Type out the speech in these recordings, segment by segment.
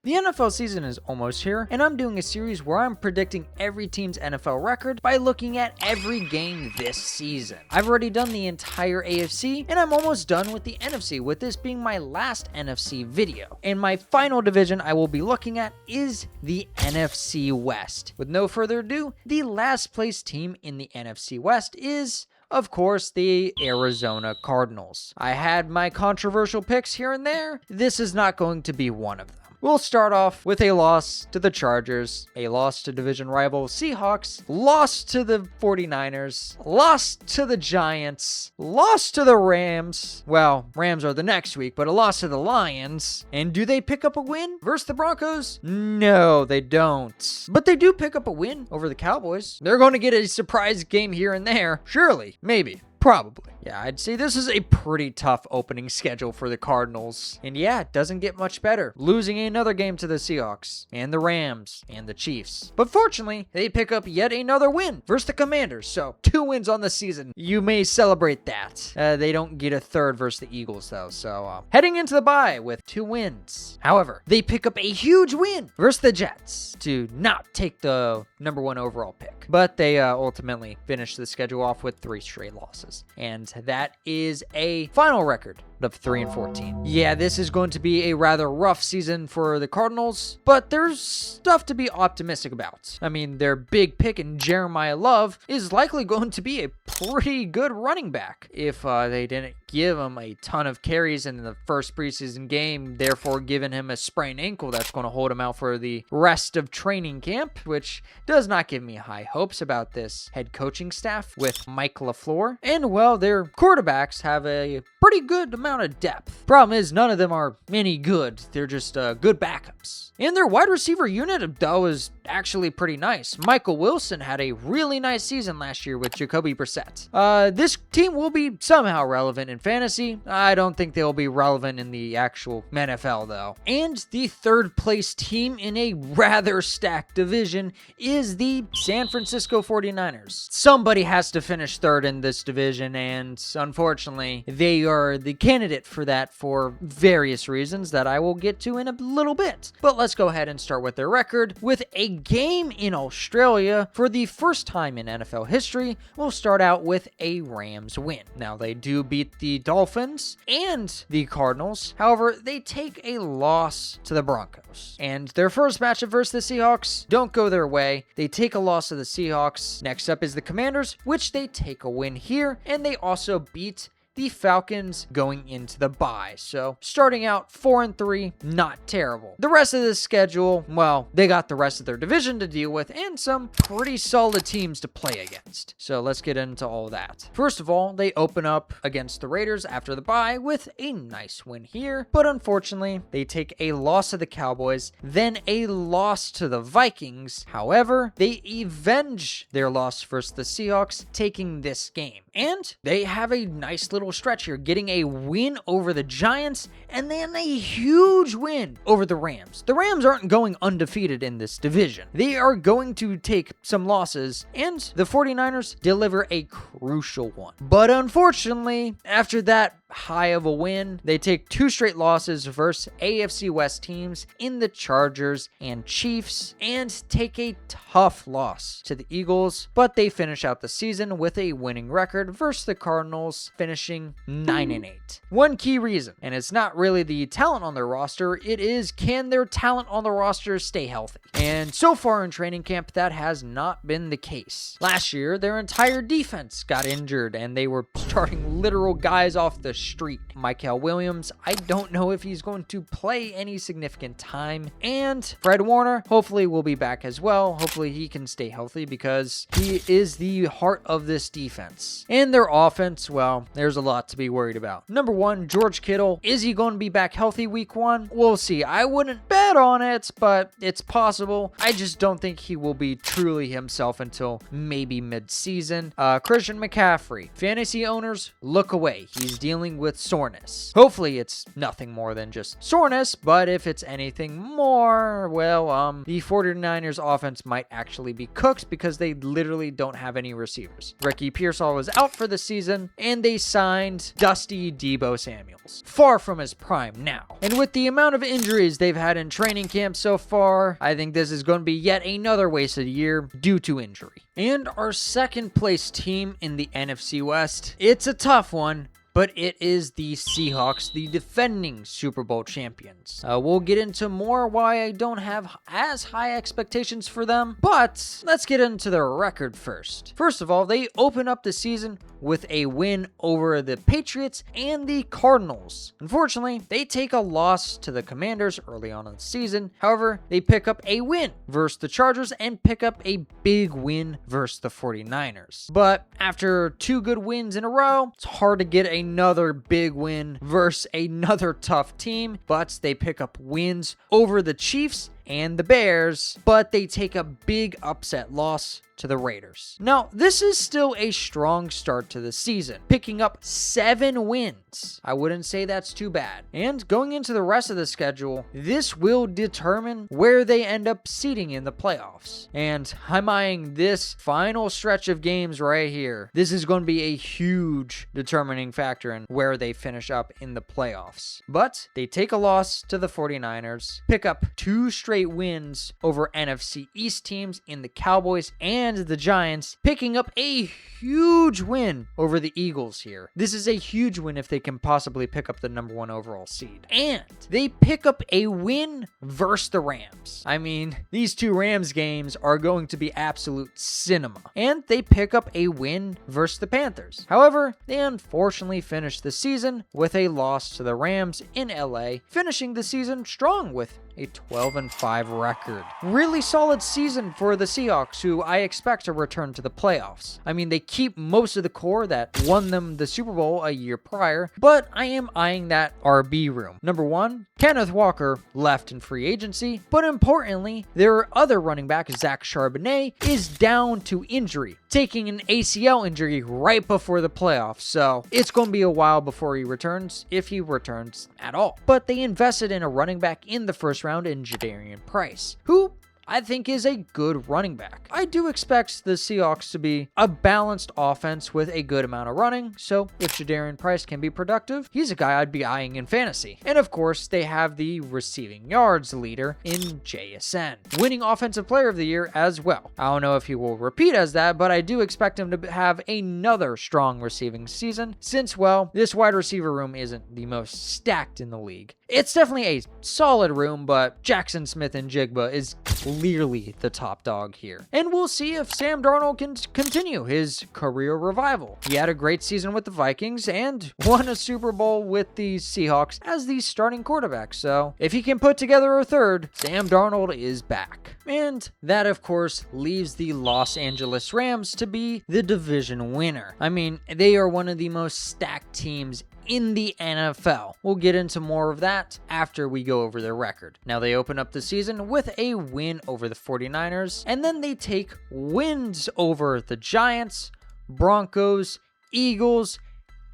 The NFL season is almost here, and I'm doing a series where I'm predicting every team's NFL record by looking at every game this season. I've already done the entire AFC, and I'm almost done with the NFC, with this being my last NFC video. And my final division I will be looking at is the NFC West. With no further ado, the last place team in the NFC West is, of course, the Arizona Cardinals. I had my controversial picks here and there. This is not going to be one of them. We'll start off with a loss to the Chargers, a loss to division rival Seahawks, loss to the 49ers, loss to the Giants, loss to the Rams. Well, Rams are the next week, but a loss to the Lions. And do they pick up a win versus the Broncos? No, they don't. But they do pick up a win over the Cowboys. They're going to get a surprise game here and there. Surely, maybe. Probably. Yeah, I'd say this is a pretty tough opening schedule for the Cardinals. And yeah, it doesn't get much better. Losing another game to the Seahawks, and the Rams, and the Chiefs. But fortunately, they pick up yet another win versus the Commanders. So, 2 wins on the season. You may celebrate that. They don't get a third versus the Eagles, though. So, heading into the bye with 2 wins. However, they pick up a huge win versus the Jets to not take the #1 overall pick. But they ultimately finish the schedule off with 3 straight losses. And that is a final record of 3-14. Yeah, this is going to be a rather rough season for the Cardinals, but there's stuff to be optimistic about. I mean, their big pick in Jeremiah Love is likely going to be a pretty good running back if they didn't give him a ton of carries in the first preseason game, therefore giving him a sprained ankle that's going to hold him out for the rest of training camp, which does not give me high hopes about this head coaching staff with Mike LaFleur. And well, their quarterbacks have a pretty good amount of depth. Problem is, none of them are any good. They're just good backups. And their wide receiver unit, though, is actually pretty nice. Michael Wilson had a really nice season last year with Jacoby Brissett. This team will be somehow relevant in fantasy. I don't think they'll be relevant in the actual NFL, though. And the third place team in a rather stacked division is the San Francisco 49ers. Somebody has to finish third in this division, and unfortunately, they are the candidate for that for various reasons that I will get to in a little bit. But let's go ahead and start with their record. With a game in Australia for the first time in NFL history, we'll start out with a Rams win. Now, they do beat the Dolphins and the Cardinals. However, they take a loss to the Broncos. And their first matchup versus the Seahawks don't go their way. They take a loss to the Seahawks. Next up is the Commanders, which they take a win here, and they also beat the Falcons going into the bye. So starting out 4-3, not terrible. The rest of the schedule, well, they got the rest of their division to deal with and some pretty solid teams to play against. So let's get into all that. First of all, they open up against the Raiders after the bye with a nice win here, but unfortunately, they take a loss to the Cowboys, then a loss to the Vikings. However, they avenge their loss versus the Seahawks, taking this game. And they have a nice little stretch here, getting a win over the Giants and then a huge win over the Rams. The Rams aren't going undefeated in this division. They are going to take some losses, and the 49ers deliver a crucial one. But unfortunately, after that high of a win, they take 2 straight losses versus AFC West teams in the Chargers and Chiefs, and take a tough loss to the Eagles, but they finish out the season with a winning record versus the Cardinals, finishing 9-8. One key reason, and it's not really the talent on their roster, it is, can their talent on the roster stay healthy? And so far in training camp, that has not been the case. Last year, their entire defense got injured, and they were starting literal guys off the street. Michael Williams, I don't know if he's going to play any significant time, and Fred Warner hopefully will be back as well. Hopefully he can stay healthy because he is the heart of this defense. And their offense, well, there's a lot to be worried about. Number 1, George Kittle. Is he going to be back healthy week 1? We'll see. I wouldn't bet on it, but it's possible. I just don't think he will be truly himself until maybe mid-season. Christian McCaffrey. Fantasy owners, look away. He's dealing dealing with soreness. Hopefully it's nothing more than just soreness, but if it's anything more, well, the 49ers offense might actually be cooked because they literally don't have any receivers. Ricky Pearsall was out for the season, and they signed Dusty Deebo Samuels. Far from his prime now. And with the amount of injuries they've had in training camp so far, I think this is going to be yet another wasted year due to injury. And our second place team in the NFC West, it's a tough one, but it is the Seahawks, the defending Super Bowl champions. We'll get into more why I don't have as high expectations for them, but let's get into their record first. First of all, they open up the season with a win over the Patriots and the Cardinals. Unfortunately, they take a loss to the Commanders early on in the season. However, they pick up a win versus the Chargers and pick up a big win versus the 49ers. But after 2 good wins in a row, it's hard to get another big win versus another tough team, but they pick up wins over the Chiefs and the Bears, but they take a big upset loss to the Raiders. Now, this is still a strong start to the season, picking up 7 wins. I wouldn't say that's too bad. And going into the rest of the schedule, this will determine where they end up seating in the playoffs. And I'm eyeing this final stretch of games right here. This is going to be a huge determining factor in where they finish up in the playoffs. But they take a loss to the 49ers, pick up 2 straight wins over NFC East teams in the Cowboys and the Giants, picking up a huge win over the Eagles here. This is a huge win if they can possibly pick up the number 1 overall seed. And they pick up a win versus the Rams. I mean, these 2 Rams games are going to be absolute cinema. And they pick up a win versus the Panthers. However, they unfortunately finished the season with a loss to the Rams in LA, finishing the season strong with a 12-5 record. Really solid season for the Seahawks, who I expect to return to the playoffs. I mean, they keep most of the core that won them the Super Bowl a year prior, but I am eyeing that RB room. Number 1, Kenneth Walker left in free agency, but importantly, their other running back, Zach Charbonnet, is down to injury, taking an ACL injury right before the playoffs, so it's going to be a while before he returns, if he returns at all. But they invested in a running back in the first round in Jadarian Price, who I think is a good running back. I do expect the Seahawks to be a balanced offense with a good amount of running, so if Jadarian Price can be productive, he's a guy I'd be eyeing in fantasy. And of course, they have the receiving yards leader in JSN, winning Offensive Player of the Year as well. I don't know if he will repeat as that, but I do expect him to have another strong receiving season since, well, this wide receiver room isn't the most stacked in the league. It's definitely a solid room, but Jackson Smith-Njigba is clearly the top dog here. And we'll see if Sam Darnold can continue his career revival. He had a great season with the Vikings and won a Super Bowl with the Seahawks as the starting quarterback. So if he can put together a third, Sam Darnold is back. And that, of course, leaves the Los Angeles Rams to be the division winner. I mean, they are one of the most stacked teams in the NFL. We'll get into more of that after we go over their record. Now, they open up the season with a win over the 49ers, and then they take wins over the Giants, Broncos, Eagles,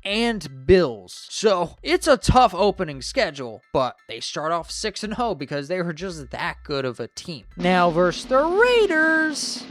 and Bills. So it's a tough opening schedule, but they start off 6-0 because they were just that good of a team. Now versus the Raiders,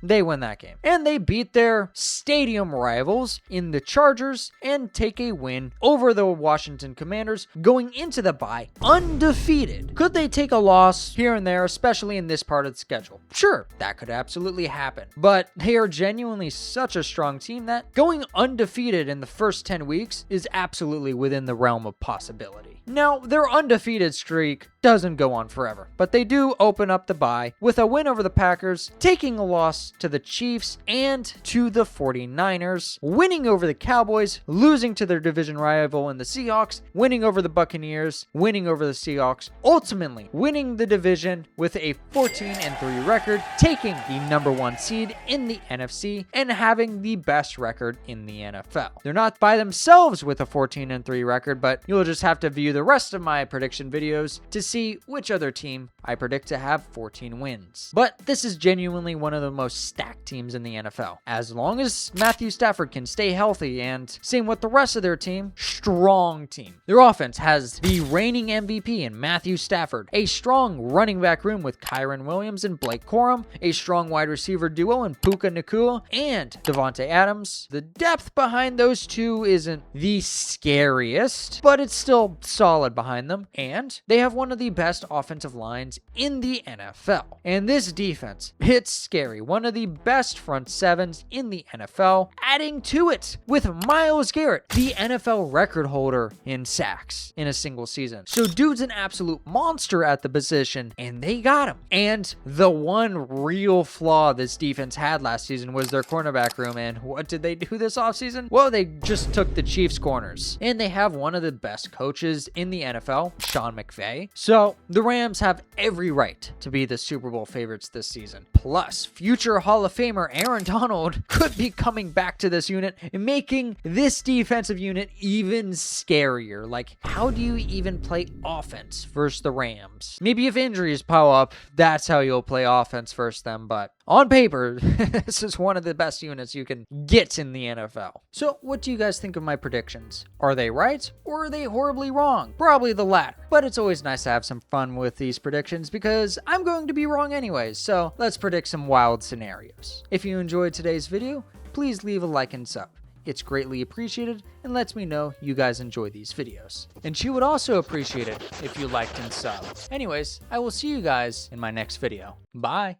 they win that game. And they beat their stadium rivals in the Chargers and take a win over the Washington Commanders going into the bye undefeated. Could they take a loss here and there, especially in this part of the schedule? Sure, that could absolutely happen. But they are genuinely such a strong team that going undefeated in the first 10 weeks is absolutely within the realm of possibility. Now, their undefeated streak doesn't go on forever, but they do open up the bye with a win over the Packers, taking a loss to the Chiefs and to the 49ers, winning over the Cowboys, losing to their division rival in the Seahawks, winning over the Buccaneers, winning over the Seahawks, ultimately winning the division with a 14-3 record, taking the number 1 seed in the NFC and having the best record in the NFL. They're not by themselves with a 14-3 record, but you'll just have to view the the rest of my prediction videos to see which other team I predict to have 14 wins. But this is genuinely one of the most stacked teams in the NFL. As long as Matthew Stafford can stay healthy, and same with the rest of their team, strong team. Their offense has the reigning MVP in Matthew Stafford, a strong running back room with Kyron Williams and Blake Corum, a strong wide receiver duo in Puka Nacua and Devontae Adams. The depth behind those two isn't the scariest, but it's still solid behind them, and they have one of the best offensive lines in the NFL. And this defense, it's scary. One of the best front sevens in the NFL, adding to it with Myles Garrett, the NFL record holder in sacks in a single season. So dude's an absolute monster at the position, and they got him. And the one real flaw this defense had last season was their cornerback room, and what did they do this offseason? Well, they just took the Chiefs corners, and they have one of the best coaches in the NFL, Sean McVay. So the Rams have every right to be the Super Bowl favorites this season. Plus, future Hall of Famer Aaron Donald could be coming back to this unit and making this defensive unit even scarier. Like, how do you even play offense versus the Rams? Maybe if injuries pile up, that's how you'll play offense versus them, but on paper, this is one of the best units you can get in the NFL. So what do you guys think of my predictions? Are they right or are they horribly wrong? Probably the latter, but it's always nice to have some fun with these predictions because I'm going to be wrong anyways, so let's predict some wild scenarios. If you enjoyed today's video, please leave a like and sub. It's greatly appreciated and lets me know you guys enjoy these videos. And she would also appreciate it if you liked and subbed. Anyways, I will see you guys in my next video. Bye!